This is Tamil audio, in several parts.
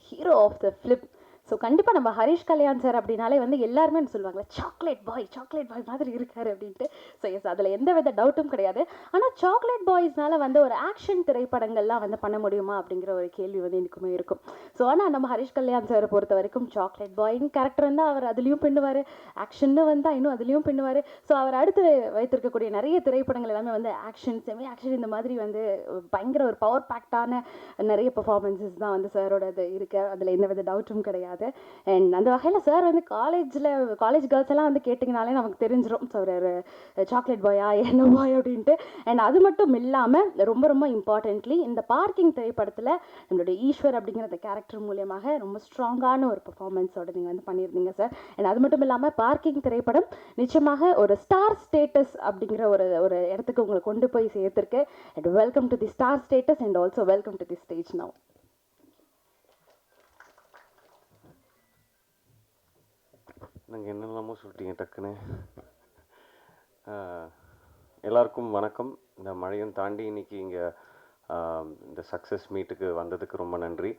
Hero of the film. So கண்டிப்பாக நம்ம ஹரிஷ் கல்யாண் சார் அப்படின்னாலே வந்து எல்லாருமே சொல்லுவாங்களே சாக்லேட் பாய் மாதிரி இருக்காரு அப்படின்ட்டு. ஸோ எஸ், அதில் எந்த வித டவுட்டும் கிடையாது. ஆனால் சாக்லேட் பாய்ஸ்னால வந்து ஒரு ஆக்ஷன் திரைப்படங்கள்லாம் வந்து பண்ண முடியுமா அப்படிங்கிற ஒரு கேள்வி வந்து எனக்குமே இருக்கும். ஸோ ஆனால் நம்ம ஹரிஷ் கல்யாண் சாரை பொறுத்த வரைக்கும் சாக்லேட் பாய்னு கேரக்டர் வந்து அவர் அதுலேயும் பின்னுவார், ஆக்ஷன்னு வந்தால் இன்னும் அதுலேயும் பின்னுவார். ஸோ அவர் அடுத்து வைத்திருக்கக்கூடிய நிறைய திரைப்படங்கள் எல்லாமே வந்து ஆக்ஷன், செமி ஆக்ஷன், இந்த மாதிரி வந்து பயங்கர ஒரு பவர் பேக்டான நிறைய பெர்ஃபார்மன்ஸஸ் தான் வந்து சாரோட இது இருக்கு. அதில் எந்த வித டவுட்டும் கிடையாது. அண்ட் அந்த வகையில் சார் வந்து காலேஜ் கேர்ள்ஸ் எல்லாம் வந்து கேட்டிங்கனாலே நமக்கு தெரிஞ்சிடும் ஸோ ஒரு சாக்லேட் பாயா என்ன பாய் அப்படின்ட்டு. அண்ட் அது மட்டும் இல்லாமல் ரொம்ப ரொம்ப இம்பார்ட்டன்ட்லி இந்த பார்க்கிங் திரைப்படத்தில் நம்மளுடைய ஈஸ்வர் அப்படிங்கிற அந்த கேரக்டர் மூலியமாக ரொம்ப ஸ்ட்ராங்கான ஒரு பெர்ஃபார்மன்ஸோட நீங்கள் வந்து பண்ணியிருந்தீங்க சார். அண்ட் அது மட்டும் இல்லாமல் பார்க்கிங் திரைப்படம் நிச்சயமாக ஒரு ஸ்டார் ஸ்டேட்டஸ் அப்படிங்கிற ஒரு ஒரு இடத்துக்கு உங்களை கொண்டு போய் சேர்த்துருக்கு. And welcome to the star status and also welcome to the stage now. நாங்கள் என்னெல்லாமோ சொல்லிட்டீங்க டக்குன்னு. எல்லாருக்கும் வணக்கம். இந்த மழையும் தாண்டி இன்றைக்கி இங்கே இந்த சக்ஸஸ் மீட்டுக்கு வந்ததுக்கு ரொம்ப நன்றி.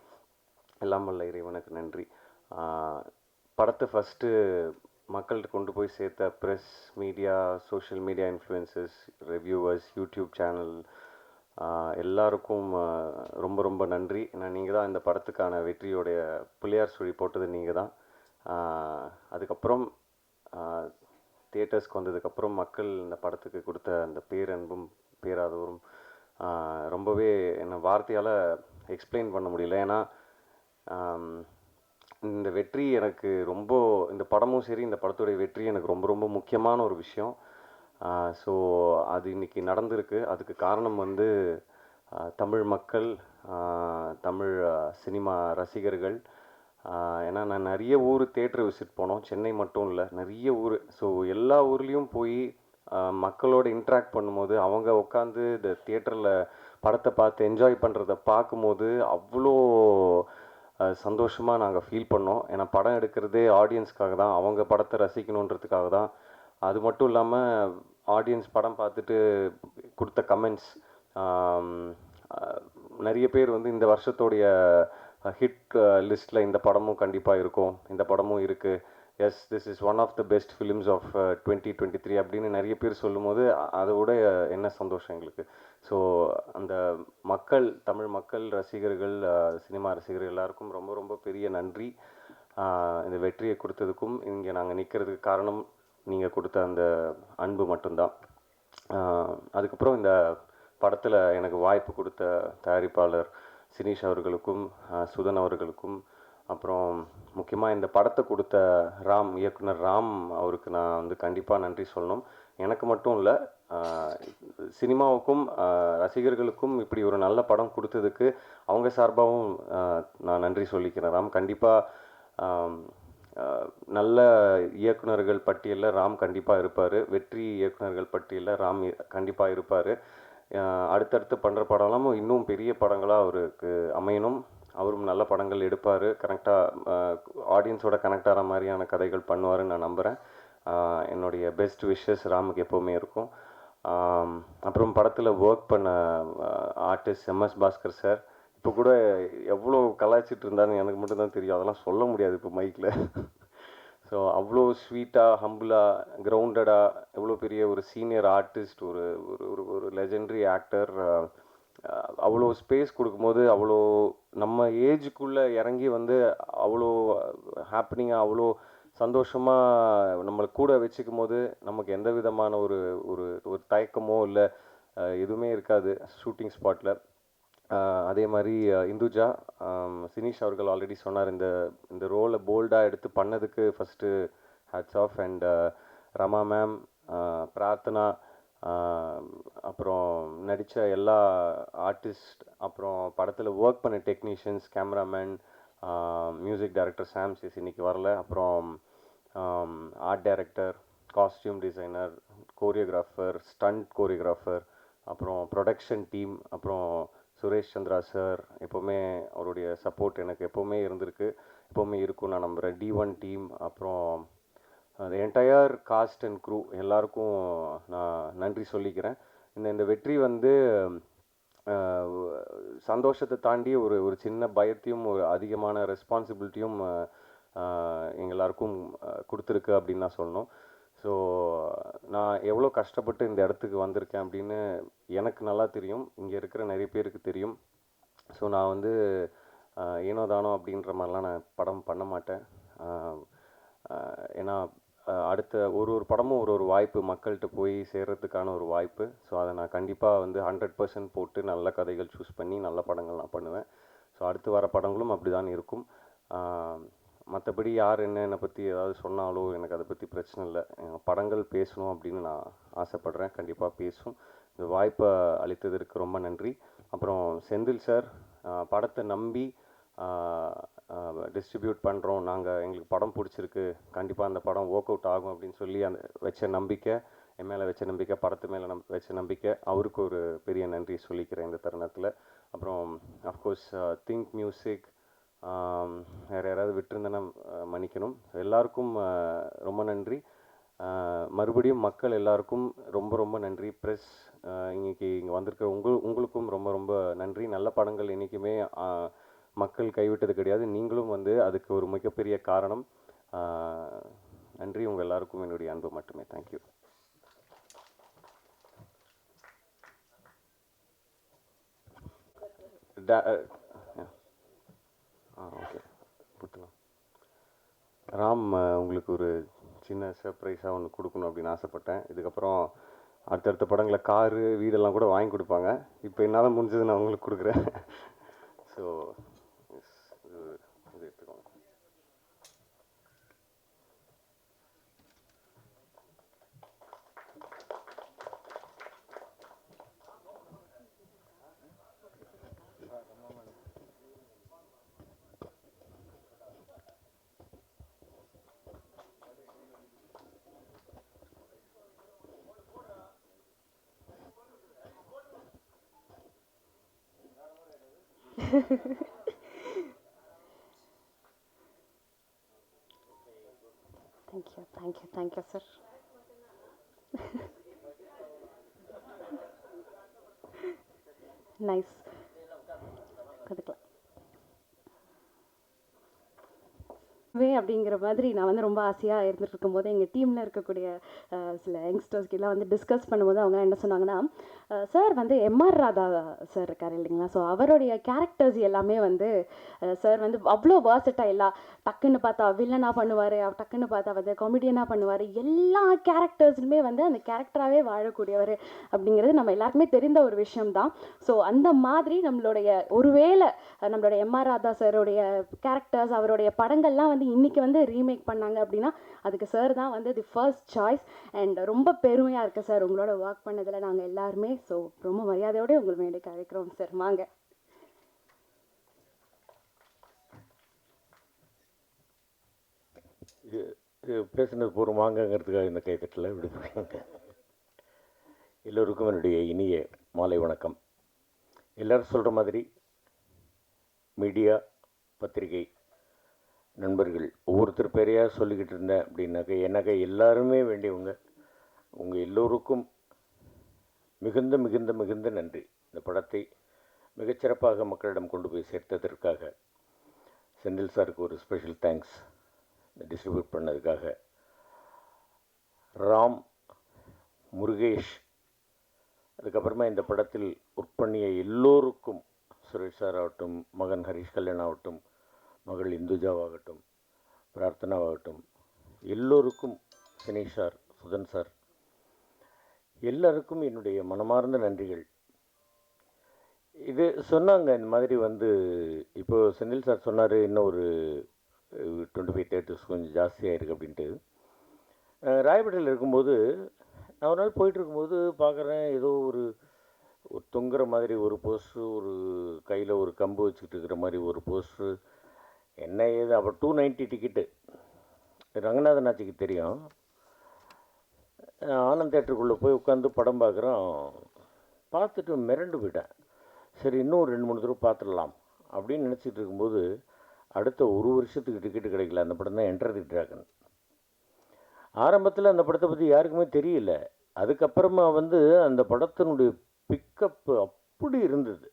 எல்லாம் வல்ல இறைவனுக்கு நன்றி. படத்தை ஃபஸ்ட்டு மக்கள்கிட்ட கொண்டு போய் சேர்த்த press, media, social media influencers, reviewers, YouTube channel எல்லாருக்கும் ரொம்ப ரொம்ப நன்றி. ஏன்னா நீங்கள் தான் இந்த படத்துக்கான வெற்றியோடைய பிள்ளையார் சுழி போட்டது நீங்கள் தான். அதுக்கப்புறம் தியேட்டர்ஸ்க்கு வந்ததுக்கப்புறம் மக்கள் இந்த படத்துக்கு கொடுத்த அந்த பேரன்பும் பேராதவரும் ரொம்பவே என்னை வார்த்தையால் எக்ஸ்பிளைன் பண்ண முடியல. ஏன்னா இந்த வெற்றி எனக்கு ரொம்ப, இந்த படமும் சரி இந்த படத்துடைய வெற்றி எனக்கு ரொம்ப ரொம்ப முக்கியமான ஒரு விஷயம். ஸோ அது இன்றைக்கி நடந்திருக்கு. அதுக்கு காரணம் வந்து தமிழ் மக்கள், தமிழ் சினிமா ரசிகர்கள். ஏன்னா நான் நிறைய ஊர் தேட்டர் விசிட் போனோம், சென்னை மட்டும் இல்லை, நிறைய ஊர். ஸோ எல்லா ஊர்லேயும் போய் மக்களோட இன்ட்ராக்ட் பண்ணும்போது, அவங்க உட்காந்து இந்த தியேட்டரில் படத்தை பார்த்து என்ஜாய் பண்ணுறத பார்க்கும்போது அவ்வளோ சந்தோஷமாக நாங்கள் ஃபீல் பண்ணோம். ஏன்னா படம் எடுக்கிறதே ஆடியன்ஸ்க்காக தான், அவங்க படத்தை ரசிக்கணுன்றதுக்காக தான். அது மட்டும் இல்லாமல் ஆடியன்ஸ் படம் பார்த்துட்டு கொடுத்த கமெண்ட்ஸ், நிறைய பேர் வந்து இந்த வருஷத்தோடைய ஹிட் லிஸ்ட்டில் இந்த படமும் கண்டிப்பாக இருக்கும், இந்த படமும் இருக்குது, yes this is one of the best films of 2023 அப்படின்னு நிறைய பேர் சொல்லும்போது அதோட என்ன சந்தோஷம் எங்களுக்கு. ஸோ அந்த மக்கள், தமிழ் மக்கள் ரசிகர்கள், சினிமா ரசிகர்கள் எல்லாருக்கும் ரொம்ப ரொம்ப பெரிய நன்றி. இந்த வெற்றியை கொடுத்ததுக்கும் இங்கே நாங்கள் நிற்கிறதுக்கு காரணம் நீங்கள் கொடுத்த அந்த அன்பு மட்டும்தான். அதுக்கப்புறம் இந்த படத்தில் எனக்கு வாய்ப்பு கொடுத்த தயாரிப்பாளர் சினீஷ் அவர்களுக்கும், சுதன் அவர்களுக்கும், அப்புறம் முக்கியமாக இந்த படத்தை கொடுத்த ராம், இயக்குனர் ராம் அவருக்கு நான் வந்து கண்டிப்பாக நன்றி சொல்லணும். எனக்கு மட்டும் இல்லை, சினிமாவுக்கும் ரசிகர்களுக்கும் இப்படி ஒரு நல்ல படம் கொடுத்ததுக்கு அவங்க சார்பாகவும் நான் நன்றி சொல்லிக்கிறேன். ராம் கண்டிப்பாக நல்ல இயக்குனர்கள் பட்டியலில் ராம் கண்டிப்பாக இருப்பார், வெற்றி இயக்குனர்கள் பட்டியலில் ராம் கண்டிப்பாக இருப்பார். அடுத்தடுத்து பண்ணுற படம்லாம் இன்னும் பெரிய படங்களாக அவருக்கு அமையணும். அவரும் நல்ல படங்கள் எடுப்பார், கரெக்டாக ஆடியன்ஸோட கனெக்ட் ஆகிற மாதிரியான கதைகள் பண்ணுவாருன்னு நான் நம்புகிறேன். என்னுடைய பெஸ்ட் விஷஸ் ராமுக்கு எப்போவுமே இருக்கும். அப்புறம் படத்தில் ஒர்க் பண்ண ஆர்டிஸ்ட் எம்எஸ் பாஸ்கர் சார், இப்போ கூட எவ்வளோ கலாய்ச்சிட்டு இருந்தாருன்னு எனக்கு மட்டும்தான் தெரியும், அதெல்லாம் சொல்ல முடியாது இப்போ மைக்கில். ஸோ அவ்வளோ ஸ்வீட்டாக, ஹம்பிளாக, கிரவுண்டடாக, எவ்வளோ பெரிய ஒரு சீனியர் ஆர்டிஸ்ட், ஒரு ஒரு ஒரு லெஜெண்டரி ஆக்டர், அவ்வளோ ஸ்பேஸ் கொடுக்கும்போது, அவ்வளோ நம்ம ஏஜுக்குள்ளே இறங்கி வந்து அவ்வளோ ஹாப்பனிங்காக, அவ்வளோ சந்தோஷமாக நம்மளை கூட வச்சுக்கும் போது நமக்கு எந்த விதமான ஒரு ஒரு ஒரு தயக்கமோ இல்லை எதுவுமே இருக்காது ஷூட்டிங் ஸ்பாட்டில். அதே மாதிரி இந்துஜா, சினீஷ் அவர்கள் ஆல்ரெடி சொன்னார், இந்த இந்த ரோலை போல்டாக எடுத்து பண்ணதுக்கு first hats off. And Rama ma'am, Prarthana, அப்புறம் நடித்த எல்லா ஆர்டிஸ்ட், அப்புறம் படத்தில் ஒர்க் பண்ண technicians, cameraman, music director Sam CS இன்னைக்கு வரல, அப்புறம் art director, costume designer, choreographer, stunt choreographer, அப்புறம் ப்ரொடக்ஷன் டீம், அப்புறம் சுரேஷ் சந்திரா சார், எப்போவுமே அவருடைய சப்போர்ட் எனக்கு எப்போவுமே இருந்திருக்கு, எப்போவுமே இருக்கும் நான் நம்புகிறேன். D1 டீம், அப்புறம் அந்த என்டையர் காஸ்ட் அண்ட் க்ரூ எல்லாருக்கும் நான் நன்றி சொல்லிக்கிறேன். இந்த வெற்றி வந்து சந்தோஷத்தை தாண்டி ஒரு ஒரு சின்ன பயத்தையும் ஒரு அதிகமான ரெஸ்பான்சிபிலிட்டியும் எங்க எல்லாருக்கும் கொடுத்துருக்கு அப்படின்னு நான் சொல்லணும். ஸோ நான் எவ்வளோ கஷ்டப்பட்டு இந்த இடத்துக்கு வந்திருக்கேன் அப்படின்னு எனக்கு நல்லா தெரியும், இங்கே இருக்கிற நிறைய பேருக்கு தெரியும். ஸோ நான் வந்து ஏனோ தானோ அப்படின்ற மாதிரிலாம் நான் படம் பண்ண மாட்டேன். ஏன்னா அடுத்த ஒரு ஒரு படமும் ஒரு ஒரு வாய்ப்பு மக்கள்கிட்ட போய் சேர்கிறதுக்கான ஒரு வாய்ப்பு. ஸோ அதை நான் கண்டிப்பாக வந்து 100% போட்டு நல்ல கதைகள் சூஸ் பண்ணி நல்ல படங்கள் நான் பண்ணுவேன். ஸோ அடுத்து வர படங்களும் அப்படி தான் இருக்கும். மற்றபடி யார் என்னை பற்றி ஏதாவது சொன்னாலோ எனக்கு அதை பற்றி பிரச்சனை இல்லை. படங்கள் பேசணும் அப்படின்னு நான் ஆசைப்பட்றேன், கண்டிப்பாக பேசும். இந்த வாய்ப்பை அளித்ததற்கு ரொம்ப நன்றி. அப்புறம் செந்தில் சார், படத்தை நம்பி டிஸ்ட்ரிபியூட் பண்ணுறோம் நாங்கள், எங்களுக்கு படம் பிடிச்சிருக்கு, கண்டிப்பாக அந்த படம் ஒர்க் அவுட் ஆகும் அப்படின்னு சொல்லி அந்த வச்ச நம்பிக்கை, என் மேலே வச்ச நம்பிக்கை, படத்து மேலே வச்ச நம்பிக்கை, அவருக்கு ஒரு பெரிய நன்றி சொல்லிக்கிறேன் இந்த தருணத்தில். அப்புறம் அஃப்கோர்ஸ் திங்க் மியூசிக், வேறு யாராவது விட்டுருந்தேன்னா மன்னிக்கணும். எல்லாருக்கும் ரொம்ப நன்றி. மறுபடியும் மக்கள் எல்லாருக்கும் ரொம்ப ரொம்ப நன்றி. ப்ரெஸ், இன்றைக்கி இங்கே வந்திருக்கிற உங்களுக்கும் ரொம்ப ரொம்ப நன்றி. நல்ல படங்கள் என்றைக்குமே மக்கள் கைவிட்டது கிடையாது, நீங்களும் வந்து அதுக்கு ஒரு மிகப்பெரிய காரணம். நன்றி. உங்கள் எல்லாருக்கும் என்னுடைய அன்பு மட்டுமே. தேங்க்யூ. ஓகே, கொடுத்துலாம். ராம், உங்களுக்கு ஒரு சின்ன சர்ப்ரைஸாக ஒன்று கொடுக்கணும் அப்படின்னு ஆசைப்பட்டேன். இதுக்கப்புறம் அடுத்தடுத்த படங்களை காரு வீடெல்லாம் கூட வாங்கி கொடுப்பாங்க. இப்போ என்னால் முடிஞ்சது நான் உங்களுக்கு கொடுக்குறேன். ஸோ இது எடுத்துக்கோங்க. Thank you sir. நைஸ், கற்றுக்கலாம் அப்படிங்கிற மாதிரி நான் வந்து ரொம்ப ஆசையாக இருந்துட்டு இருக்கும்போது எங்கள் டீமில் இருக்கக்கூடிய சில யங்ஸ்டர்ஸ்க்கெல்லாம் வந்து டிஸ்கஸ் பண்ணும்போது அவங்க என்ன சொன்னாங்கன்னா, சார் வந்து எம்ஆர் ராதா சார் இருக்கார் இல்லைங்களா, ஸோ அவருடைய கேரக்டர்ஸ் எல்லாமே வந்து சார் வந்து அவ்வளோ வார்சட்டைலாக, டக்குன்னு பார்த்தா வில்லனாக பண்ணுவார், டக்குன்னு பார்த்தா வந்து காமெடியனாக பண்ணுவார், எல்லா கேரக்டர்ஸுமே வந்து அந்த கேரக்டராகவே வாழக்கூடியவர் அப்படிங்கிறது நம்ம எல்லாருக்குமே தெரிந்த ஒரு விஷயம்தான். ஸோ அந்த மாதிரி நம்மளுடைய ஒருவேளை நம்மளுடைய எம்ஆர் ராதா சாருடைய கேரக்டர்ஸ், அவருடைய படங்கள்லாம் வந்து இன்றைக்கி வந்து ரீமேக் பண்ணாங்க அப்படின்னா அதுக்கு சார் தான் வந்து தி ஃபர்ஸ்ட் சாய்ஸ். அண்ட் ரொம்ப பெருமையாக இருக்குது சார் உங்களோட ஒர்க் பண்ணதில் நாங்கள் எல்லாருமே. ஸோ ரொம்ப மரியாதையோடு உங்கள் மேடைக்கு அழைக்கிறோம் சார், வாங்க. இது பேசுனது பூர்வம் வாங்கங்கிறதுக்காக இந்த கைத்தட்டில் விடுவாங்க. எல்லோருக்கும் என்னுடைய இனிய மாலை வணக்கம். எல்லோரும் சொல்கிற மாதிரி மீடியா, பத்திரிகை நண்பர்கள் ஒவ்வொருத்தர் பேரையாக சொல்லிக்கிட்டு இருந்தேன் அப்படின்னாக்க எனக்கு எல்லாருமே வேண்டியவங்க. உங்கள் எல்லோருக்கும் மிகுந்த மிகுந்த மிகுந்த நன்றி. இந்த படத்தை மிகச்சிறப்பாக மக்களிடம் கொண்டு போய் சேர்த்ததற்காக செந்தில் சாருக்கு ஒரு ஸ்பெஷல் தேங்க்ஸ். இந்த டிஸ்ட்ரிபியூட் பண்ணதுக்காக ராம், முருகேஷ், அதுக்கப்புறமா இந்த படத்தில் ஒர்க் பண்ணிய எல்லோருக்கும், சுரேஷ் சார் ஆகட்டும், மகன் ஹரிஷ் கல்யாண் ஆகட்டும், மகள் இந்துஜாவாகட்டும், பிரார்த்தனாவாகட்டும், எல்லோருக்கும், சினேஷ் சார், சுதன் சார், எல்லாருக்கும் என்னுடைய மனமார்ந்த நன்றிகள். இது சொன்னாங்க இந்த மாதிரி வந்து இப்போது செந்தில் சார் சொன்னார் இன்னும் ஒரு 25 தேட்டர்ஸ் கொஞ்சம் ஜாஸ்தியாக இருக்குது அப்படின்ட்டு. ராயப்பேட்டையில் இருக்கும்போது நான் ஒரு நாள் போயிட்டுருக்கும்போது பார்க்குறேன், ஏதோ ஒரு தொங்குற மாதிரி ஒரு போஸ்ட்ரு, ஒரு கையில் ஒரு கம்பு வச்சுக்கிட்டு இருக்கிற மாதிரி ஒரு போஸ்ட்ரு, என்ன ஏது. அப்புறம் 290 டிக்கெட்டு, ரங்கநாதன் ஆட்சிக்கு தெரியும். ஆனந்த் தேட்டருக்குள்ளே போய் உட்காந்து படம் பார்க்குறோம். பார்த்துட்டு மிரண்டு போயிட்டேன். சரி இன்னும் 2-3 தடவை பார்த்துடலாம் அப்படின்னு நினச்சிட்டு இருக்கும்போது அடுத்த ஒரு வருஷத்துக்கு டிக்கெட்டு கிடைக்கல. அந்த படம் தான் என்டர் தி டிராகன். ஆரம்பத்தில் அந்த படத்தை பற்றி யாருக்குமே தெரியல. அதுக்கப்புறமா வந்து அந்த படத்தினுடைய பிக்கப் அப்படி இருந்தது.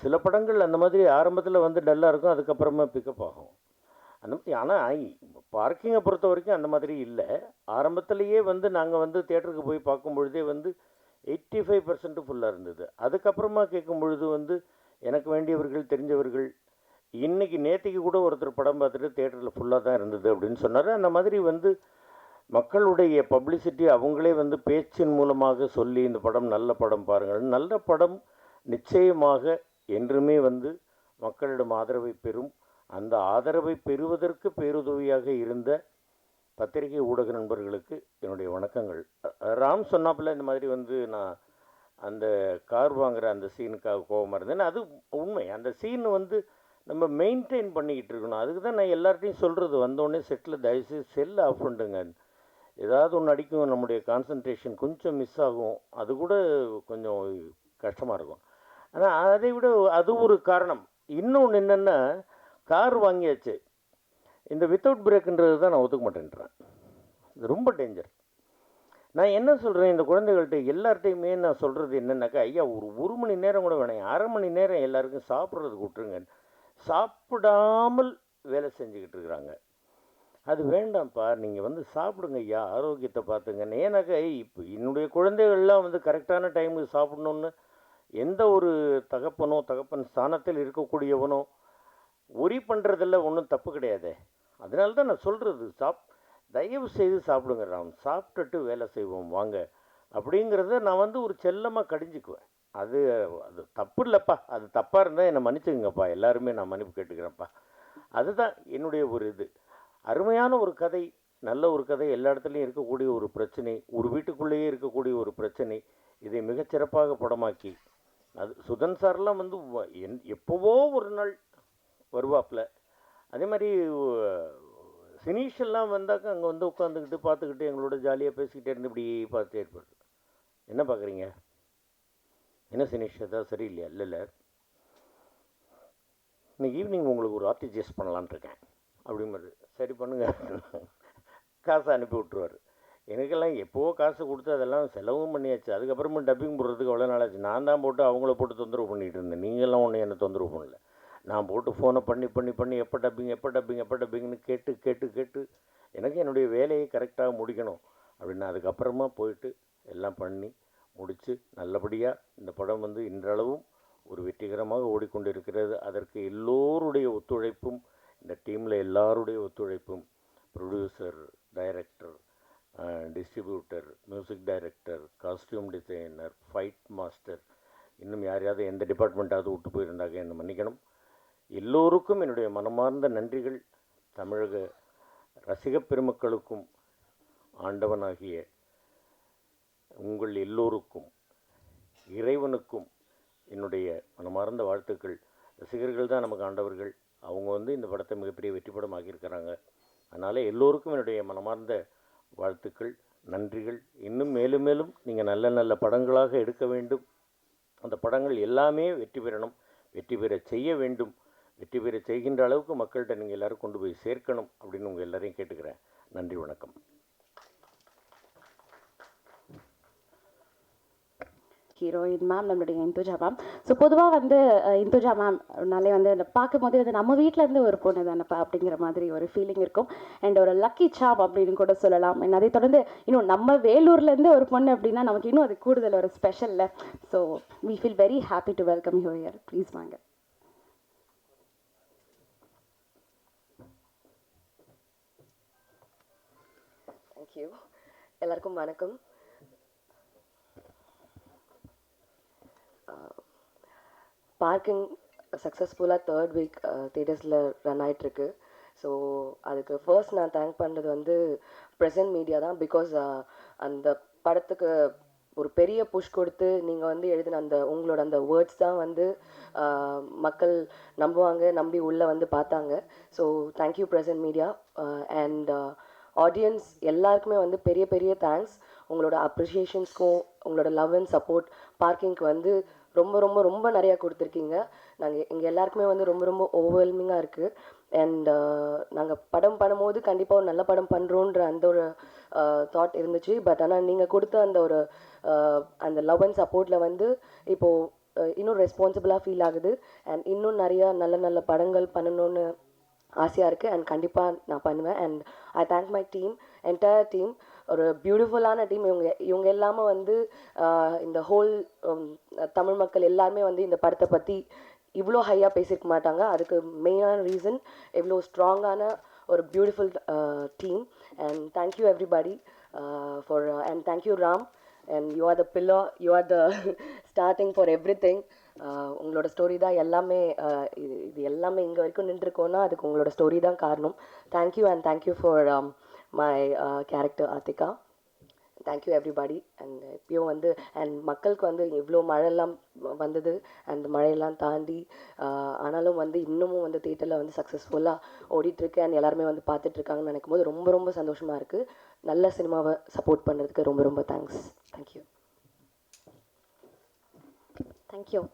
சில படங்கள் அந்த மாதிரி ஆரம்பத்தில் வந்து டல்லாக இருக்கும், அதுக்கப்புறமா பிக்கப் ஆகும் அந்த மாதிரி. ஆனால் பார்க்கிங்கை பொறுத்த வரைக்கும் அந்த மாதிரி இல்லை. ஆரம்பத்திலேயே வந்து நாங்கள் வந்து தேட்டருக்கு போய் பார்க்கும் பொழுதே வந்து 85% ஃபுல்லாக இருந்தது. அதுக்கப்புறமா கேட்கும் பொழுது வந்து எனக்கு வேண்டியவர்கள், தெரிஞ்சவர்கள், இன்றைக்கி நேற்றுக்கு கூட ஒருத்தர் படம் பார்த்துட்டு தேட்டரில் ஃபுல்லாக தான் இருந்தது அப்படின்னு சொன்னார். அந்த மாதிரி வந்து மக்களுடைய பப்ளிசிட்டி அவங்களே வந்து பேச்சின் மூலமாக சொல்லி இந்த படம் நல்ல படம் பாருங்கள், நல்ல படம் நிச்சயமாக என்றுமே வந்து மக்களிடம் ஆதரவை பெறும். அந்த ஆதரவை பெறுவதற்கு பேருதவியாக இருந்த பத்திரிகை ஊடக நண்பர்களுக்கு என்னுடைய வணக்கங்கள். ராம் சொன்னாப்புல இந்த மாதிரி வந்து நான் அந்த கார் வாங்குகிற அந்த சீனுக்காக கோபமாக இருந்தேன். அது உண்மை. அந்த சீன் வந்து நம்ம மெயின்டைன் பண்ணிக்கிட்டு இருக்கணும். அதுக்கு தான் நான் எல்லார்ட்டையும் சொல்கிறது, வந்தோடனே செட்டில் தயவுசெய்து செல்லை ஆஃப் பண்ணுங்க. ஏதாவது ஒன்று அடிக்கும், நம்முடைய கான்சன்ட்ரேஷன் கொஞ்சம் மிஸ் ஆகும், அது கூட கொஞ்சம் கஷ்டமாக இருக்கும். ஆனால் அதை விட அது ஒரு காரணம். இன்னொன்று என்னென்னா, கார் வாங்கியாச்சு, இந்த வித்தவுட் பிரேக்குன்றது தான் நான் ஒத்துக்க மாட்டேன்றேன். இது ரொம்ப டேஞ்சர். நான் என்ன சொல்கிறேன், இந்த குழந்தைகள்கிட்ட எல்லார்ட்டையுமே நான் சொல்கிறது என்னென்னாக்கா, ஐயா ஒரு மணி நேரம் கூட வேணாம், அரை மணி நேரம் எல்லாருக்கும் சாப்பிட்றதுக்கு விட்டுருங்க. சாப்பிடாமல் வேலை செஞ்சுக்கிட்டு இருக்கிறாங்க. அது வேண்டாம்ப்பா, நீங்கள் வந்து சாப்பிடுங்க ஐயா, ஆரோக்கியத்தை பார்த்துங்க. ஏன்னாக்கா இப்போ என்னுடைய குழந்தைகள்லாம் வந்து கரெக்டான டைமுக்கு சாப்பிட்ணுன்னு எந்த ஒரு தகப்பன் ஸ்தானத்தில் இருக்கக்கூடியவனோ ஒரி பண்ணுறதில்ல, ஒன்றும் தப்பு கிடையாது. அதனால தான் நான் சொல்கிறது, தயவு செய்து சாப்பிடுங்க ராம், சாப்பிட்டுட்டு வேலை செய்வோம் வாங்க அப்படிங்கிறத நான் வந்து ஒரு செல்லமாக கடிஞ்சிக்குவேன். அது அது தப்பு இல்லைப்பா, அது தப்பாக இருந்தால் என்னை மன்னிச்சுங்கப்பா, எல்லாருமே நான் மன்னிப்பு கேட்டுக்கிறேன்ப்பா. அதுதான் என்னுடைய ஒரு இது. அருமையான ஒரு கதை, நல்ல ஒரு கதை, எல்லா இடத்துலையும் இருக்கக்கூடிய ஒரு பிரச்சனை, ஒரு வீட்டுக்குள்ளேயே இருக்கக்கூடிய ஒரு பிரச்சனை, இதை மிகச்சிறப்பாக படமாக்கி, அது சுதன் சார்லாம் வந்து எப்போவோ ஒரு நாள் வருவாப்பில். அதே மாதிரி சினீஷெல்லாம் வந்தாக்கா அங்கே வந்து உட்காந்துக்கிட்டு பார்த்துக்கிட்டு எங்களோட ஜாலியாக பேசிக்கிட்டே இருந்து இப்படி பார்த்துட்டே இருப்பார். என்ன பார்க்குறீங்க, என்ன சினீஷ் ஏதாவது சரியில்லையா? இல்லை, இன்னைக்கு ஈவினிங் உங்களுக்கு ஒரு ஆர்டிஜிஎஸ் பண்ணலான் இருக்கேன் அப்படிங்கிறது. சரி பண்ணுங்க, காசை அனுப்பி விட்ருவார். எனக்கெல்லாம் எப்போவோ காசு கொடுத்து அதெல்லாம் செலவும் பண்ணியாச்சு. அதுக்கப்புறமா டப்பிங் போடுறதுக்கு அவ்வளோ நாளாச்சு. நான் தான் போட்டு அவங்கள போட்டு தொந்தரவு பண்ணிகிட்டு இருந்தேன். நீங்கள்லாம் ஒன்றும் என்னை தொந்தரவு பண்ணல. நான் போட்டு ஃபோனை பண்ணி எப்போ டப்பிங்னு கேட்டு எனக்கு என்னுடைய வேலையை கரெக்டாக முடிக்கணும் அப்படின்னு அதுக்கப்புறமா போயிட்டு எல்லாம் பண்ணி முடித்து நல்லபடியாக இந்த படம் வந்து இன்றளவும் ஒரு வெற்றிகரமாக ஓடிக்கொண்டிருக்கிறது. அதற்கு எல்லோருடைய ஒத்துழைப்பும், இந்த டீமில் எல்லாருடைய ஒத்துழைப்பும், producer, director, distributor, music director, costume designer, fight master, இன்னும் யாரையாவது எந்த டிபார்ட்மெண்ட்டாவது விட்டு போயிருந்தாங்க என்னை மன்னிக்கணும். எல்லோருக்கும் என்னுடைய மனமார்ந்த நன்றிகள். தமிழக ரசிகப் பெருமக்களுக்கும் ஆண்டவனாகிய உங்கள் எல்லோருக்கும், இறைவனுக்கும் என்னுடைய மனமார்ந்த வாழ்த்துக்கள். ரசிகர்கள் தான் நமக்கு ஆண்டவர்கள். அவங்க வந்து இந்த படத்தை மிகப்பெரிய வெற்றி படம் ஆக்கியிருக்கிறாங்க. அதனால் எல்லோருக்கும் என்னுடைய மனமார்ந்த வாழ்த்துக்கள், நன்றிகள். இன்னும் மேலும் மேலும் நீங்கள் நல்ல நல்ல படங்களாக எடுக்க வேண்டும். அந்த படங்கள் எல்லாமே வெற்றி பெறணும், வெற்றி பெற செய்ய வேண்டும். வெற்றி பெற செய்கின்ற அளவுக்கு மக்கள்கிட்ட நீங்கள் எல்லோரும் கொண்டு போய் சேர்க்கணும் அப்படின்னு உங்கள் எல்லாரையும் கேட்டுக்கிறேன். நன்றி, வணக்கம். ஹீரோயின் மேம், நம்மளுடைய இந்துஜா மேம். ஸோ பொதுவாக வந்து இந்துஜா மேம்னாலே வந்து அந்த பார்க்கும்போதே வந்து நம்ம வீட்டிலேருந்து ஒரு பொண்ணு தானப்பா அப்படிங்கிற மாதிரி ஒரு ஃபீலிங் இருக்கும். அண்ட் ஒரு லக்கி சாப் அப்படின்னு கூட சொல்லலாம். அண்ட் அதை தொடர்ந்து இன்னும் நம்ம வேலூர்லேருந்து ஒரு பொண்ணு அப்படின்னா நமக்கு இன்னும் அது கூடுதல் ஒரு ஸ்பெஷலில். So we feel very happy to welcome you here. Please வாங்க. தேங்க்யூ. எல்லாருக்கும் வணக்கம். பார்க்கிங் சக்ஸஸ்ஃபுல்லாக 3rd வீக் தியேட்டர்ஸில் ரன் ஆகிட்டுருக்கு. ஸோ அதுக்கு ஃபர்ஸ்ட் நான் தேங்க் பண்ணுறது வந்து ப்ரெசன்ட் மீடியா தான். பிகாஸ் அந்த படத்துக்கு ஒரு பெரிய புஷ் கொடுத்து நீங்கள் வந்து எழுதின அந்த உங்களோட அந்த வேர்ட்ஸ் தான் வந்து மக்கள் நம்புவாங்க, நம்பி உள்ளே வந்து பார்த்தாங்க. So thank you present media. And audience எல்லாருக்குமே வந்து பெரிய பெரிய தேங்க்ஸ். உங்களோட அப்ரிஷியேஷன்ஸ்க்கும் உங்களோட லவ் அண்ட் சப்போர்ட் பார்க்கிங்க்கு வந்து ரொம்ப ரொம்ப ரொம்ப நிறையா கொடுத்துருக்கீங்க. நாங்கள் எங்கள் எல்லாருக்குமே வந்து ரொம்ப ரொம்ப ஓவர்வெல்மிங்காக இருக்குது. அண்ட் நாங்கள் படம் பண்ணும்போது கண்டிப்பாக ஒரு நல்ல படம் பண்ணுறோன்ற அந்த ஒரு இருந்துச்சு. பட் ஆனால் நீங்கள் கொடுத்த அந்த ஒரு அந்த லவ் அண்ட் சப்போர்ட்டில் வந்து இப்போது இன்னும் ரெஸ்பான்சிபிளாக ஃபீல் ஆகுது. அண்ட் இன்னும் நிறையா நல்ல நல்ல படங்கள் பண்ணணும்னு ஆசையாக இருக்குது. அண்ட் கண்டிப்பாக நான் பண்ணுவேன். And I thank my team, entire team. ஒரு பியூட்டிஃபுல்லான டீம். இவங்க இல்லாமல் வந்து இந்த ஹோல் தமிழ் மக்கள் எல்லாருமே வந்து இந்த படத்தை பற்றி இவ்வளோ ஹையாக பேசியிருக்க மாட்டாங்க. அதுக்கு மெயினான ரீசன் இவ்வளோ ஸ்ட்ராங்கான ஒரு beautiful team. And thank you everybody for and thank you Ram. And you are the pillar, you are the starting for everything. உங்களோட ஸ்டோரி தான் எல்லாமே. இது எல்லாமே இங்கே வரைக்கும் நின்றுருக்கோன்னா அதுக்கு உங்களோட ஸ்டோரி தான் காரணம். Thank you and thank you for my character Aarthika. Thank you everybody. And இப்பயும் வந்து அண்ட் மக்களுக்கு வந்து இவ்வளோ மழையெல்லாம் வந்தது. அந்த மழையெல்லாம் தாண்டி ஆனாலும் வந்து இன்னமும் வந்து தியேட்டரில் வந்து சக்ஸஸ்ஃபுல்லாக ஓடிட்டுருக்கு. அண்ட் எல்லாருமே வந்து பார்த்துட்ருக்காங்கன்னு நினைக்கும் போது ரொம்ப ரொம்ப சந்தோஷமாக இருக்குது. நல்ல சினிமாவை சப்போர்ட் பண்ணுறதுக்கு ரொம்ப ரொம்ப தேங்க்ஸ். தேங்க்யூ.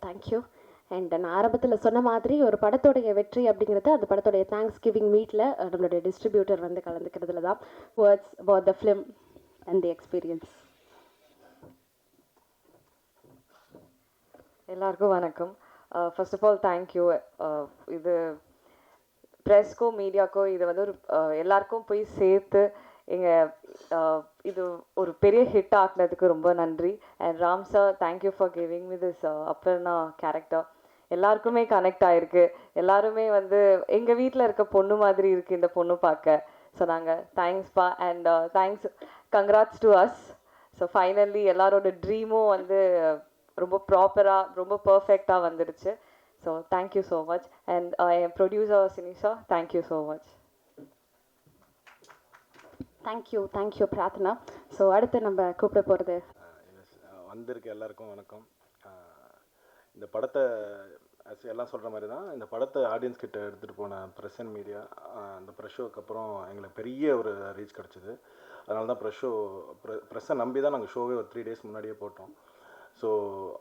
தேங்க்யூ. அண்ட் நான் ஆரம்பத்தில் சொன்ன மாதிரி ஒரு படத்தோடைய வெற்றி அப்படிங்கிறது அந்த படத்தோடைய தேங்க்ஸ் கிவிங் மீட்டில் நம்மளுடைய டிஸ்ட்ரிபியூட்டர் வந்து கலந்துக்கிறதுல தான். Words about the film and the experience. எல்லாருக்கும் வணக்கம். First of all thank you. இது ப்ரெஸ்க்கோ மீடியாக்கோ இது வந்து ஒரு எல்லாருக்கும் போய் சேர்த்து இது ஒரு பெரிய ஹிட் ஆக்குனதுக்கு ரொம்ப நன்றி. And Ram sir, thank you for giving me this Aparna character. எல்லாருக்குமே கனெக்ட் ஆகிருக்கு. எல்லாருமே வந்து எங்கள் வீட்டில் இருக்க பொண்ணு மாதிரி இருக்குது இந்த பொண்ணு பார்க்க. ஸோ நாங்கள் தேங்க்ஸ்ப்பா. And thanks, congrats to us. So finally எல்லாரோட ட்ரீமும் வந்து ரொம்ப ப்ராப்பராக ரொம்ப பர்ஃபெக்டாக வந்துடுச்சு. So thank you so much. And என் producer Sinisha, thank you so much. Thank you Prarthana. So அடுத்து நம்ம கூப்பிட போகிறது வந்திருக்க எல்லாருக்கும் வணக்கம். இந்த படத்தை எல்லாம் சொல்கிற மாதிரி தான் இந்த படத்தை ஆடியன்ஸ் கிட்ட எடுத்துகிட்டு போன ப்ரெஸ் அண்ட் மீடியா. அந்த ப்ரெஸ் ஷோக்கு அப்புறம் எங்களுக்கு பெரிய ஒரு ரீச் கிடச்சிது. அதனால தான் ப்ரெஸ்ஸை நம்பி தான் நாங்கள் ஷோவே ஒரு 3 days முன்னாடியே போட்டோம். ஸோ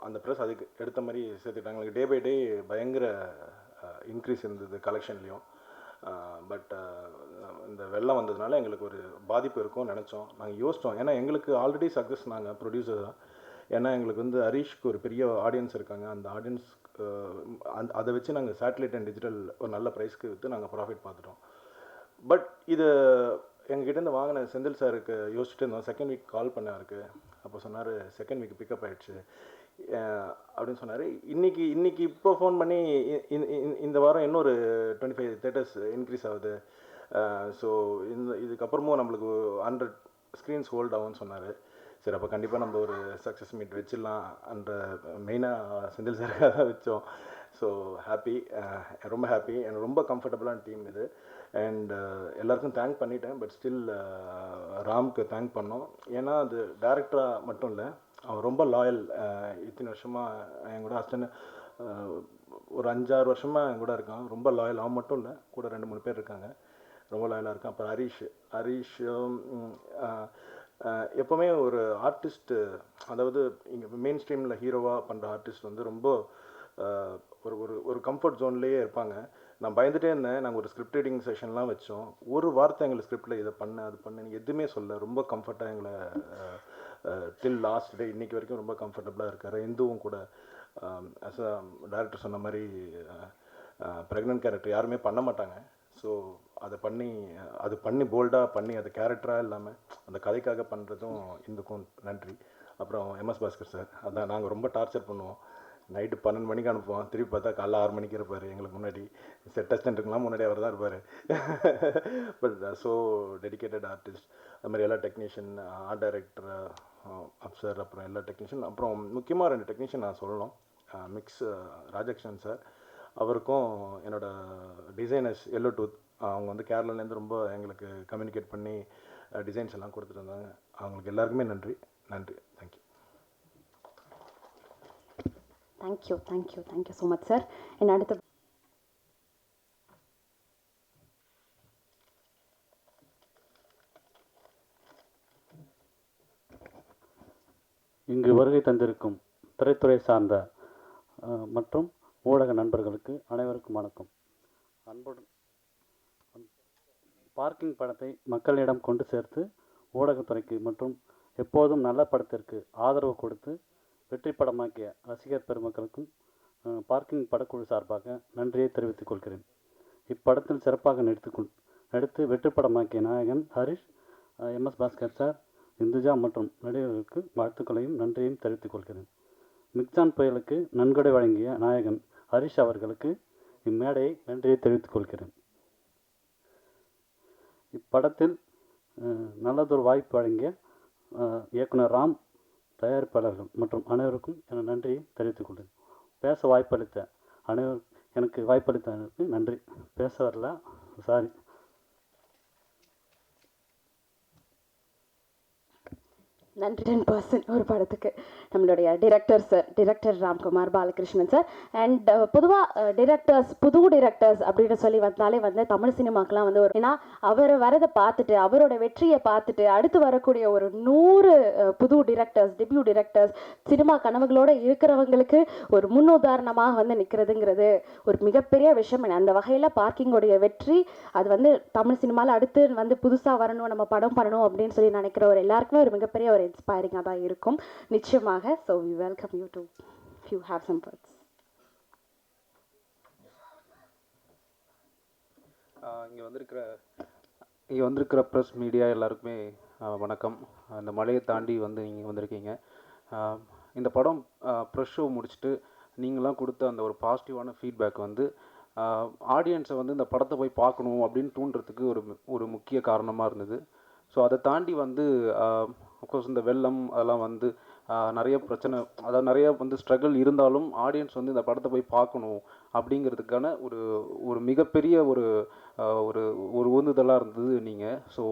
அந்த ப்ரெஸ் அதுக்கு எடுத்த மாதிரி சேர்த்துக்கிட்டாங்க. எங்களுக்கு டே பை டே பயங்கர இன்க்ரீஸ் இருந்தது கலெக்ஷன்லேயும். பட் இந்த வெள்ளம் வந்ததுனால எங்களுக்கு ஒரு பாதிப்பு இருக்கும்னு நினச்சோம். நாங்கள் யோசித்தோம். ஏன்னா எங்களுக்கு ஆல்ரெடி சக்ஸஸ். நாங்கள் ப்ரொடியூசர் தான். ஏன்னா எங்களுக்கு வந்து ஹரீஷ்க்கு ஒரு பெரிய ஆடியன்ஸ் இருக்காங்க. அந்த ஆடியன்ஸ் அதை வச்சு நாங்கள் சேட்டலைட் அண்ட் டிஜிட்டல் ஒரு நல்ல ப்ரைஸ்க்கு விற்று நாங்கள் ப்ராஃபிட் பார்த்துட்டோம். பட் இது எங்ககிட்டேருந்து வாங்கின செந்தில் சாருக்கு யோசிச்சுட்டு இருந்தோம். செகண்ட் வீக் கால் பண்ண அவருக்கு. அப்போ சொன்னார் செகண்ட் வீக் பிக்கப் ஆகிடுச்சு அப்படின்னு சொன்னார். இன்றைக்கி இப்போ ஃபோன் பண்ணி இந்த வாரம் இன்னொரு 25 theatres இன்க்ரீஸ் ஆகுது. ஸோ இதுக்கப்புறமும் நம்மளுக்கு 100 screens ஹோல்ட் ஆகும்னு சொன்னார். சரி, அப்போ கண்டிப்பாக நம்ம ஒரு சக்ஸஸ் மீட் வச்சிடலாம் என்ற மெயினாக செந்தில் சாருக்காக தான் வச்சோம். ஸோ ஹாப்பி, ரொம்ப ஹாப்பி. எனக்கு ரொம்ப கம்ஃபர்டபுளான டீம் இது. அண்ட் எல்லாருக்கும் தேங்க் பண்ணிட்டேன். பட் ஸ்டில் ராம்க்கு தேங்க் பண்ணோம். ஏன்னா அது டேரக்டராக மட்டும் இல்லை, அவன் ரொம்ப லாயல். இத்தனை வருஷமாக என் கூட ஒரு 5-6 வருஷமாக என் கூட இருக்கான். ரொம்ப லாயல். அவன் மட்டும் இல்லை, கூட 2-3 பேர் இருக்காங்க, ரொம்ப லாயலாக இருக்கான். அப்புறம் ஹரீஷ் எப்போவுமே ஒரு ஆர்டிஸ்ட்டு, அதாவது இங்கே மெயின் ஸ்ட்ரீமில் ஹீரோவாக பண்ணுற ஆர்டிஸ்ட் வந்து ரொம்ப ஒரு ஒரு ஒரு கம்ஃபர்ட் ஜோன்லேயே இருப்பாங்க. நான் பயந்துகிட்டே இருந்தேன். நாங்கள் ஒரு ஸ்கிரிப்ட் ரீடிங் செஷன்லாம் வச்சோம். ஒரு வார்த்தை எங்களை ஸ்கிரிப்டில் இதை பண்ண அது பண்ணு எதுவுமே சொல்ல. ரொம்ப கம்ஃபர்ட்டாக எங்களை டில் லாஸ்ட் டே இன்றைக்கி வரைக்கும் ரொம்ப கம்ஃபர்டபுளாக இருக்கார். இந்துவும் கூட ஆஸ் அ டைரக்டர் சொன்ன மாதிரி ப்ரெக்னென்ட் கேரக்டர் யாருமே பண்ண மாட்டாங்க. ஸோ அது பண்ணி போல்டாக பண்ணி அது கேரக்டராக இல்லாமல் அந்த கதைக்காக பண்ணுறதும் இந்துக்கும் நன்றி. அப்புறம் எம்எஸ் பாஸ்கர் சார், அதான் நாங்கள் ரொம்ப டார்ச்சர் பண்ணுவோம். நைட்டு 12 மணிக்கு அனுப்புவோம். திருப்பி பார்த்தா காலைல 6 மணிக்கு இருப்பார் எங்களுக்கு முன்னாடி. செட் அசிஸ்டண்ட்டுக்கெலாம் முன்னாடி அவர் தான் இருப்பார். But so dedicated artist. அது மாதிரி எல்லா டெக்னீஷியன், ஆர்ட் டைரக்டர் அப்சர், அப்புறம் எல்லா டெக்னீஷியன். அப்புறம் முக்கியமாக 2 டெக்னீஷியன் நான் சொல்லணும். மிக்ஸ் ராஜகிருஷ்ணன் சார், அவருக்கும் என்னோடய டிசைனர்ஸ் எல்லோ டூத், அவங்க வந்து கேரளாலேருந்து ரொம்ப எங்களுக்கு கம்யூனிகேட் பண்ணி டிசைன்ஸ் எல்லாம் கொடுத்துட்டு இருந்தாங்க. அவங்களுக்கு எல்லாருக்குமே நன்றி. Thank you so much sir. என்ன அடுத்த இங்கு வருகை தந்திருக்கும் திரைத்துறை சார்ந்த மற்றும் ஊடக நண்பர்களுக்கு அனைவருக்கும் வணக்கம். அன்புடன் பார்க்கிங் படத்தை மக்களிடம் கொண்டு சேர்த்து ஊடகத்துறைக்கு மற்றும் எப்போதும் நல்ல படத்திற்கு ஆதரவு கொடுத்து வெற்றி படமாக்கிய ரசிகர் பெருமக்களுக்கும் பார்க்கிங் படக்குழு சார்பாக நன்றியை தெரிவித்துக் கொள்கிறேன். இப்படத்தில் சிறப்பாக நடித்து வெற்றி படமாக்கிய நாயகன் ஹரிஷ், எம்எஸ் பாஸ்கர் சார், இந்துஜா மற்றும் நடிகர்களுக்கு வாழ்த்துக்களையும் நன்றியையும் தெரிவித்துக் கொள்கிறேன். மிக்ஜான் புயலுக்கு நன்கொடை வழங்கிய நாயகன் ஹரிஷ் அவர்களுக்கு இம்மேடையை நன்றியை தெரிவித்துக் கொள்கிறேன். இப்படத்தில் நல்லதொரு வாய்ப்பு வழங்கிய இயக்குனர் ராம், தயாரிப்பாளர்கள் மற்றும் அனைவருக்கும் என நன்றியை தெரிவித்துக் கொள்கிறேன். பேச வாய்ப்பளித்த எனக்கு வாய்ப்பளித்தவர்களுக்கு நன்றி. பேச வரல, சாரி. நன்றி 10% ஒரு படத்துக்கு. நம்மளுடைய director Ramkumar Balakrishnan sir. And பொதுவாக புது டிரெக்டர்ஸ் அப்படின்னு சொல்லி வந்தாலே வந்து தமிழ் சினிமாக்கெலாம் வந்து ஏன்னா அவர் வரதை பார்த்துட்டு, அவரோட வெற்றியை பார்த்துட்டு அடுத்து வரக்கூடிய ஒரு 100 புது டெபியூ டிரெக்டர்ஸ் சினிமா கனவுகளோடு இருக்கிறவங்களுக்கு ஒரு முன்னுதாரணமாக வந்து நிற்கிறதுங்கிறது ஒரு மிகப்பெரிய விஷயம். அந்த வகையில் பார்க்கிங்கோடைய வெற்றி அது வந்து தமிழ் சினிமாவில் அடுத்து வந்து புதுசாக வரணும், நம்ம படம் பண்ணணும் அப்படின்னு சொல்லி நினைக்கிற ஒரு எல்லாருக்குமே ஒரு மிகப்பெரிய ஒரு இன்ஸ்பைரிங்காக தான் இருக்கும் நிச்சயமாக. So we welcome you to you have some words. இங்கே வந்திருக்கிற ப்ரெஸ் மீடியா எல்லாருக்குமே வணக்கம். அந்த மலையை தாண்டி வந்து நீங்கள் வந்திருக்கீங்க. இந்த படம் ப்ரெஸ் ஷோ முடிச்சுட்டு நீங்களாம் கொடுத்த அந்த ஒரு பாசிட்டிவான ஃபீட்பேக் வந்து ஆடியன்ஸை வந்து இந்த படத்தை போய் பார்க்கணும் அப்படின்னு தூண்டுறதுக்கு ஒரு முக்கிய காரணமாக இருந்தது. ஸோ அதை தாண்டி வந்து அஃப்கோர்ஸ் இந்த வெள்ளம் அதெல்லாம் வந்து நிறைய பிரச்சனை, அதாவது நிறைய வந்து ஸ்ட்ரகிள் இருந்தாலும் ஆடியன்ஸ் வந்து இந்த படத்தை போய் பார்க்கணும் அப்படிங்கிறதுக்கான ஒரு மிகப்பெரிய ஒரு உந்துதலாக இருந்தது நீங்கள். ஸோ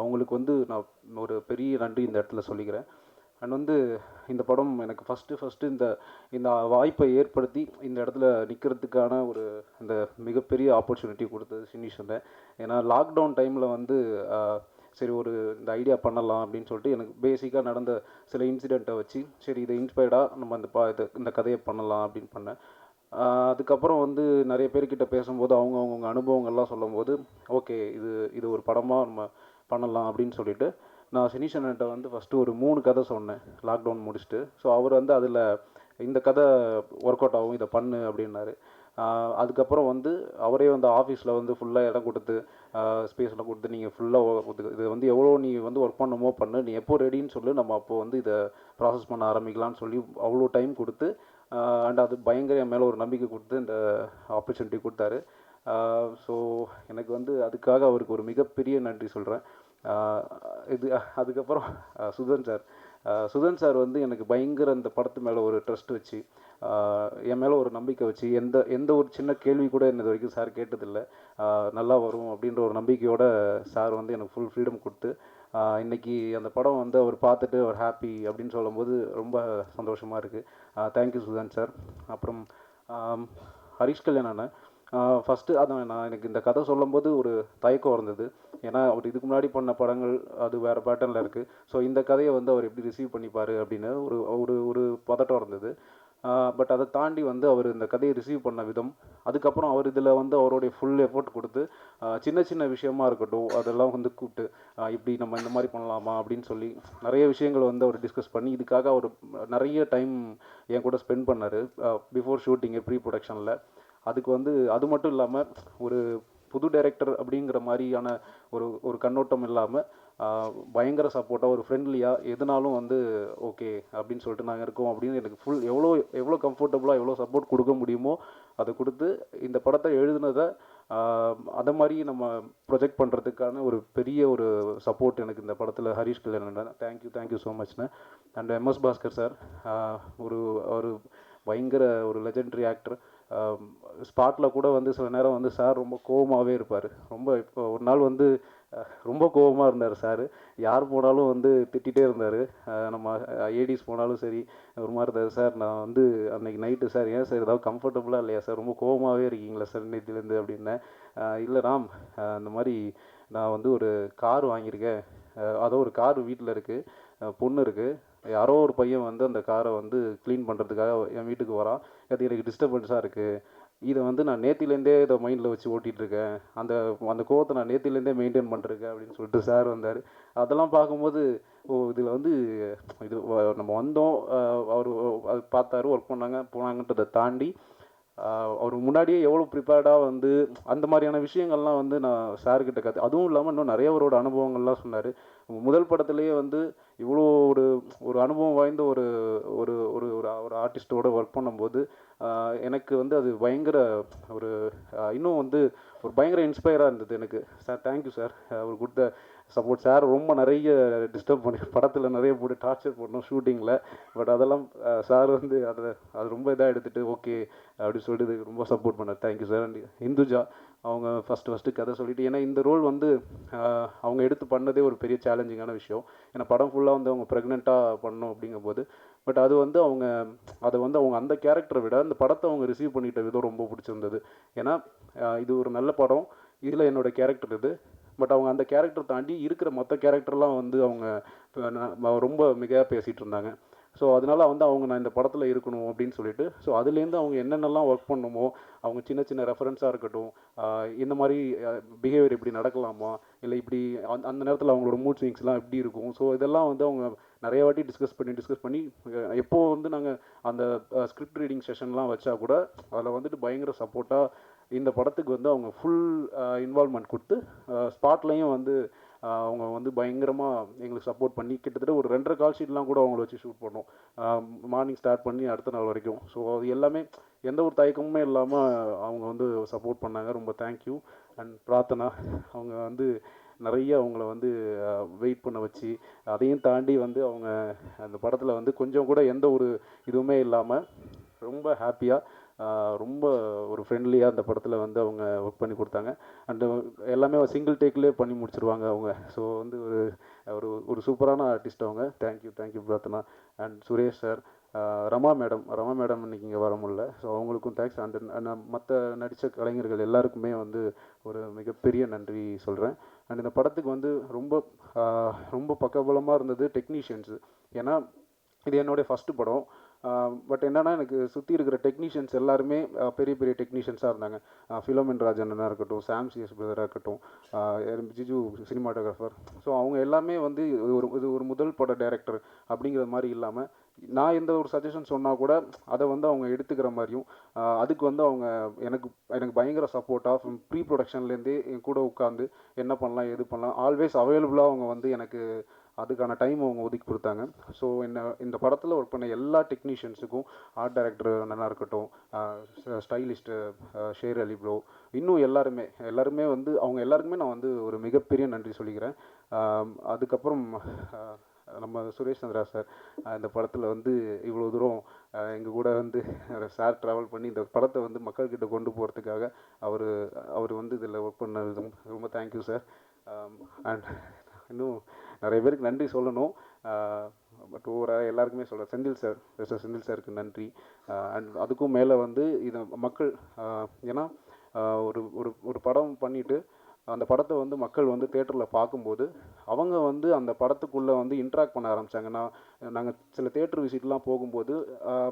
அவங்களுக்கு வந்து நான் ஒரு பெரிய நன்றி இந்த இடத்துல சொல்லிக்கிறேன். அண்ட் வந்து இந்த படம் எனக்கு ஃபஸ்ட்டு இந்த வாய்ப்பை ஏற்படுத்தி இந்த இடத்துல நிற்கிறதுக்கான இந்த மிகப்பெரிய ஆப்பர்ச்சுனிட்டி கொடுத்தது சினிஷன். ஏன்னா லாக்டவுன் டைமில் வந்து சரி இந்த ஐடியா பண்ணலாம் அப்படின்னு சொல்லிட்டு எனக்கு பேசிக்காக நடந்த சில இன்சிடெண்ட்டை வச்சு சரி இதை இன்ஸ்பயர்டாக நம்ம இந்த கதையை பண்ணலாம் அப்படின்னு பண்ணேன். அதுக்கப்புறம் வந்து நிறைய பேர்கிட்ட பேசும்போது அவங்க அனுபவங்கள்லாம் சொல்லும்போது ஓகே இது ஒரு படமாக நம்ம பண்ணலாம் அப்படின்னு சொல்லிட்டு நான் சினிஷன்கிட்ட வந்து ஃபஸ்ட்டு ஒரு 3 கதை சொன்னேன் லாக்டவுன் முடிச்சுட்டு. ஸோ அவர் வந்து அதில் இந்த கதை ஒர்க் அவுட் ஆகும், இதை பண்ணு அப்படின்னாரு. அதுக்கப்புறம் வந்து அவரே வந்து ஆஃபீஸில் வந்து ஃபுல்லாக இடம் கொடுத்து ஸ்பேஸ்லாம் கொடுத்து நீங்கள் ஃபுல்லாக இது வந்து எவ்வளோ நீ வந்து ஒர்க் பண்ணணுமோ பண்ணு, நீ எப்போ ரெடின்னு சொல்லி நம்ம அப்போது வந்து இதை ப்ராசஸ் பண்ண ஆரம்பிக்கலாம்னு சொல்லி அவ்வளோ டைம் கொடுத்து அண்ட் அது பயங்கர என் மேலே ஒரு நம்பிக்கை கொடுத்து இந்த ஆப்பர்ச்சுனிட்டி கொடுத்தாரு. ஸோ எனக்கு வந்து அதுக்காக அவருக்கு ஒரு மிகப்பெரிய நன்றி சொல்கிறேன். அதுக்கப்புறம் சுதன் சார் வந்து எனக்கு பயங்கர இந்த படத்து மேலே ஒரு ட்ரஸ்ட் வச்சு என் மேலே ஒரு நம்பிக்கை வச்சு எந்த ஒரு சின்ன கேள்வி கூட இது வரைக்கும் சார் கேட்டதில்லை. நல்லா வரும் அப்படின்ற ஒரு நம்பிக்கையோட சார் வந்து எனக்கு ஃபுல் ஃப்ரீடம் கொடுத்து இன்றைக்கி அந்த படம் வந்து அவர் பார்த்துட்டு அவர் ஹாப்பி அப்படின்னு சொல்லும்போது ரொம்ப சந்தோஷமாக இருக்குது. Thank you Sudhan sir. அப்புறம் ஹரிஷ் கல்யாணன் ஃபஸ்ட்டு அதான் எனக்கு இந்த கதை சொல்லும்போது ஒரு தயக்கம் இருந்தது. ஏன்னா அவர் இதுக்கு முன்னாடி பண்ண படங்கள் அது வேறு பேட்டர்னில் இருக்குது. ஸோ இந்த கதையை வந்து அவர் எப்படி ரிசீவ் பண்ணிப்பார் அப்படின்னு ஒரு பதட்டம் இருந்தது. பட் அதை தாண்டி வந்து அவர் இந்த கதையை ரிசீவ் பண்ண விதம், அதுக்கப்புறம் அவர் இதில் வந்து அவருடைய ஃபுல் எஃபோர்ட் கொடுத்து சின்ன சின்ன விஷயமா இருக்கட்டும் அதெல்லாம் வந்து கூப்பிட்டு இப்படி நம்ம இந்த மாதிரி பண்ணலாமா அப்படின்னு சொல்லி நிறைய விஷயங்கள் வந்து அவர் டிஸ்கஸ் பண்ணி இதுக்காக அவர் நிறைய டைம் என் கூட ஸ்பெண்ட் பண்ணார் பிஃபோர் ஷூட்டிங்கு ப்ரீ ப்ரொடக்ஷனில். அதுக்கு வந்து அது மட்டும் இல்லாமல் ஒரு புது டைரக்டர் அப்படிங்கிற மாதிரியான ஒரு கண்ணோட்டம் இல்லாமல் பயங்கர சப்போர்ட்டாக ஒரு ஃப்ரெண்ட்லியாக எதுனாலும் வந்து ஓகே அப்படின்னு சொல்லிட்டு நாங்கள் இருக்கோம் அப்படின்னு எனக்கு ஃபுல் எவ்வளோ கம்ஃபர்டபுளாக எவ்வளோ சப்போர்ட் கொடுக்க முடியுமோ அதை கொடுத்து இந்த படத்தை எழுதுனதை அதை மாதிரி நம்ம ப்ரொஜெக்ட் பண்ணுறதுக்கான ஒரு பெரிய ஒரு சப்போர்ட் எனக்கு இந்த படத்தில் ஹரிஷ் கல்யாணன். தேங்க்யூ ஸோ மச்ண்ணே. அண்ட் எம்எஸ் பாஸ்கர் சார் ஒரு பயங்கர ஒரு லெஜெண்டரி ஆக்டர். ஸ்பாட்டில் கூட வந்து சில நேரம் வந்து சார் ரொம்ப கோவமாகவே இருப்பார். இப்போ ஒரு நாள் வந்து ரொம்ப கோபமாக இருந்தார் சார். யார் போனாலும் வந்து திட்டிகிட்டே இருந்தார். நம்ம ஏடிஸ் போனாலும் சரி ஒரு மாதிரி இருந்தார். சார் நான் வந்து அன்றைக்கி நைட்டு சார் ஏன் சார் ஏதாவது கம்ஃபர்டபுளாக இல்லையா சார், ரொம்ப கோபமாகவே இருக்கீங்களா சார் நேற்றுலேருந்து அப்படின்னேன். இல்லை ராம், அந்த மாதிரி நான் வந்து ஒரு கார் வாங்கியிருக்கேன், அதோ ஒரு கார் வீட்டில் இருக்குது, பொண்ணு இருக்குது, யாரோ ஒரு பையன் வந்து அந்த காரை வந்து க்ளீன் பண்ணுறதுக்காக என் வீட்டுக்கு வரான், அது எனக்கு டிஸ்டர்பன்ஸாக இருக்குது, இதை வந்து நான் நேத்திலேருந்தே இதை மைண்டில் வச்சு ஓட்டிகிட்ருக்கேன், அந்த அந்த கோவத்தை நான் நேத்திலேருந்தே மெயின்டைன் பண்ணிருக்கேன் அப்படின்னு சொல்லிட்டு சார் வந்தார். அதெல்லாம் பார்க்கும்போது ஓ இதில் வந்து நம்ம வந்தோம், அவர் அது பார்த்தாரு, ஒர்க் போனாங்கன்றதை தாண்டி அவர் முன்னாடியே எவ்வளோ ப்ரிப்பேர்டாக வந்து அந்த மாதிரியான விஷயங்கள்லாம் வந்து நான் சார்கிட்ட அதுவும் இல்லாமல் இன்னும் நிறைய அவரோட அனுபவங்கள்லாம் சொன்னார். முதல் படத்துலேயே வந்து இவ்வளோ ஒரு ஒரு அனுபவம் வாய்ந்த ஒரு ஒரு ஒரு ஒரு ஆர்டிஸ்ட்டோட ஒர்க் பண்ணும்போது எனக்கு வந்து அது பயங்கர ஒரு இன்னும் வந்து ஒரு பயங்கர இன்ஸ்பயராக இருந்தது எனக்கு. சார் தேங்க்யூ சார், அவர் கொடுத்த சப்போர்ட். சார் ரொம்ப நிறைய டிஸ்டர்ப் பண்ணி படத்தில் நிறைய போட்டு டார்ச்சர் பண்ணோம் ஷூட்டிங்கில். பட் அதெல்லாம் சார் வந்து அது ரொம்ப இதாக எடுத்துகிட்டு ஓகே அப்படி சொல்லிட்டு இதுக்கு ரொம்ப சப்போர்ட் பண்ணார். Thank you sir. அண்ட் இந்துஜா அவங்க ஃபஸ்ட்டு கதை சொல்லிவிட்டு, ஏன்னா இந்த ரோல் வந்து அவங்க எடுத்து பண்ணதே ஒரு பெரிய சேலஞ்சிங்கான விஷயம். ஏன்னா படம் ஃபுல்லாக வந்து அவங்க ப்ரெக்னெண்ட்டாக பண்ணணும் அப்படிங்கும்போது, பட் அது வந்து அவங்க அந்த கேரக்டரை விட அந்த படத்தை அவங்க ரிசீவ் பண்ணிட்ட விதம் ரொம்ப பிடிச்சிருந்தது. ஏன்னா இது ஒரு நல்ல படம், இதில் என்னோடய கேரக்டர் இது, பட் அவங்க அந்த கேரக்டர் தாண்டி இருக்கிற மற்ற கேரக்டர்லாம் வந்து அவங்க ரொம்ப மிகையாக பேசிகிட்டு இருந்தாங்க. ஸோ அதனால் வந்து நான் இந்த படத்தில் இருக்கணும் அப்படின்னு சொல்லிட்டு, ஸோ அதுலேருந்து அவங்க என்னென்னலாம் ஒர்க் பண்ணணுமோ, அவங்க சின்ன சின்ன ரெஃபரன்ஸாக இருக்கட்டும், இந்த மாதிரி பிஹேவியர் இப்படி நடக்கலாமா, இல்லை இப்படி அந்த நேரத்தில் அவங்களோட மூட் ஸ்விங்ஸ்லாம் எப்படி இருக்கும், ஸோ இதெல்லாம் வந்து அவங்க நிறைய வாட்டி டிஸ்கஸ் பண்ணி எப்போது வந்து நாங்கள் அந்த ஸ்கிரிப்ட் ரீடிங் செஷன்லாம் வச்சா கூட அதில் வந்துட்டு பயங்கர சப்போர்ட்டாக இந்த படத்துக்கு வந்து அவங்க ஃபுல் இன்வால்வ்மெண்ட் கொடுத்து ஸ்பாட்லேயும் வந்து அவங்க வந்து பயங்கரமாக எங்களுக்கு சப்போர்ட் பண்ணி கிட்டத்தட்ட ஒரு 2.5 கால் ஷீட்லாம் கூட அவங்கள வச்சு ஷூட் பண்ணோம், மார்னிங் ஸ்டார்ட் பண்ணி அடுத்த நாள் வரைக்கும். ஸோ அது எல்லாமே எந்த ஒரு தயக்கமுமே இல்லாமல் அவங்க வந்து சப்போர்ட் பண்ணாங்க. ரொம்ப தேங்க்யூ. அண்ட் பிரார்த்தனா அவங்க வந்து நிறைய அவங்கள வந்து வெயிட் பண்ண வச்சு, அதையும் தாண்டி வந்து அவங்க அந்த படத்தில் வந்து கொஞ்சம் கூட எந்த ஒரு இதுவுமே இல்லாமல் ரொம்ப ஹாப்பியாக ரொம்ப ஒரு ஃப்ரெண்ட்லியாக அந்த படத்தில் வந்து அவங்க ஒர்க் பண்ணி கொடுத்தாங்க. அண்டு எல்லாமே சிங்கிள் டேக்லேயே பண்ணி முடிச்சிருவாங்க அவங்க. ஸோ வந்து ஒரு ஒரு சூப்பரான ஆர்டிஸ்ட் அவங்க. Thank you Prarthana. And Suresh sir, Rama madam இன்னைக்கு இங்கே வர முடியல, ஸோ அவங்களுக்கும் தேங்க்ஸ். அண்ட் மற்ற நடித்த கலைஞர்கள் எல்லாருக்குமே வந்து ஒரு மிகப்பெரிய நன்றி சொல்கிறேன். அண்ட் இந்த படத்துக்கு வந்து ரொம்ப பக்கபலமாக இருந்தது டெக்னீஷியன்ஸு. ஏன்னா இது என்னுடைய ஃபஸ்ட்டு படம். பட் என்னென்னா எனக்கு சுற்றி இருக்கிற டெக்னீஷியன்ஸ் எல்லாருமே பெரிய பெரிய டெக்னீஷியன்ஸாக இருந்தாங்க. ஃபிலோமின் ராஜண்ணனாக இருக்கட்டும், சாம் சிஎஸ் பிரதராக இருக்கட்டும், ஜிஜு சினிமாட்டோகிராஃபர். ஸோ அவங்க எல்லாமே வந்து இது ஒரு முதல் பட டைரக்டர் அப்படிங்கிற மாதிரி இல்லாமல், நான் எந்த ஒரு சஜஷன் சொன்னால் கூட அதை வந்து அவங்க எடுத்துக்கிற மாதிரியும், அதுக்கு வந்து அவங்க எனக்கு பயங்கர சப்போர்ட்டாக ப்ரீ ப்ரொடக்ஷன்லேருந்தே என் கூட உட்காந்து என்ன பண்ணலாம் எது பண்ணலாம் ஆல்வேஸ் அவைலபிளாக அவங்க வந்து எனக்கு அதுக்கான டைம் அவங்க ஒதுக்கி கொடுத்தாங்க. ஸோ இந்த படத்தில் ஒர்க் பண்ண எல்லா டெக்னீஷியன்ஸுக்கும், ஆர்ட் டைரக்டர் நல்லா இருக்கட்டும், ஸ்டைலிஸ்ட்டு ஷேர் அலி ப்ரோ, இன்னும் எல்லாருமே வந்து அவங்க எல்லாருக்குமே நான் வந்து ஒரு மிகப்பெரிய நன்றி சொல்லிக்கிறேன். அதுக்கப்புறம் நம்ம சுரேஷ் சந்திரா சார் இந்த படத்தில் வந்து இவ்வளோ தூரம் எங்கள் கூட வந்து சார் ட்ராவல் பண்ணி இந்த படத்தை வந்து மக்கள்கிட்ட கொண்டு போகிறதுக்காக அவர் வந்து இதில் ஒர்க் பண்ணது ரொம்ப தேங்க்யூ சார். அண்ட் இன்னும் நிறைய பேருக்கு நன்றி சொல்லணும், பட் ஓவராக எல்லாருக்குமே சொல்கிறேன். செந்தில் சாருக்கு நன்றி. அண்ட் அதுக்கும் மேலே வந்து இது மக்கள், ஏன்னா ஒரு படம் பண்ணிவிட்டு அந்த படத்தை வந்து மக்கள் வந்து தேட்டரில் பார்க்கும்போது அவங்க வந்து அந்த படத்துக்குள்ளே வந்து இன்ட்ராக்ட் பண்ண ஆரம்பித்தாங்க. நாங்கள் சில தேட்டர் விசிட்லாம் போகும்போது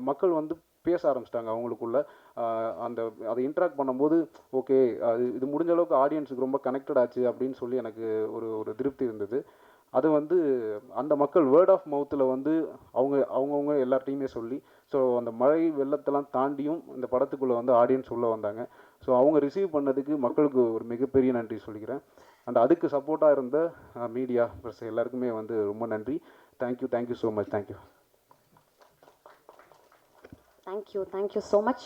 மக்கள் வந்து பேச ஆரம்பிச்சிட்டாங்க அவங்களுக்குள்ள. அதை இன்ட்ராக்ட் பண்ணும்போது ஓகே இது முடிஞ்ச அளவுக்கு ஆடியன்ஸுக்கு ரொம்ப கனெக்டட் ஆச்சு அப்படின்னு சொல்லி எனக்கு ஒரு திருப்தி இருந்தது. அது வந்து அந்த மக்கள் வேர்ட் ஆஃப் மவுத்தில் வந்து அவங்கவுங்க எல்லார்ட்டையுமே சொல்லி, ஸோ அந்த மழை வெள்ளத்தெல்லாம் தாண்டியும் இந்த படத்துக்குள்ளே வந்து ஆடியன்ஸ் உள்ளே வந்தாங்க. ஸோ அவங்க ரிசீவ் பண்ணதுக்கு மக்களுக்கு ஒரு மிகப்பெரிய நன்றி சொல்லிக்கிறேன். அண்ட் அதுக்கு சப்போர்ட்டாக இருந்த மீடியா ப்ளஸ் எல்லாருக்குமே வந்து ரொம்ப நன்றி. Thank you so much. Thank you so much.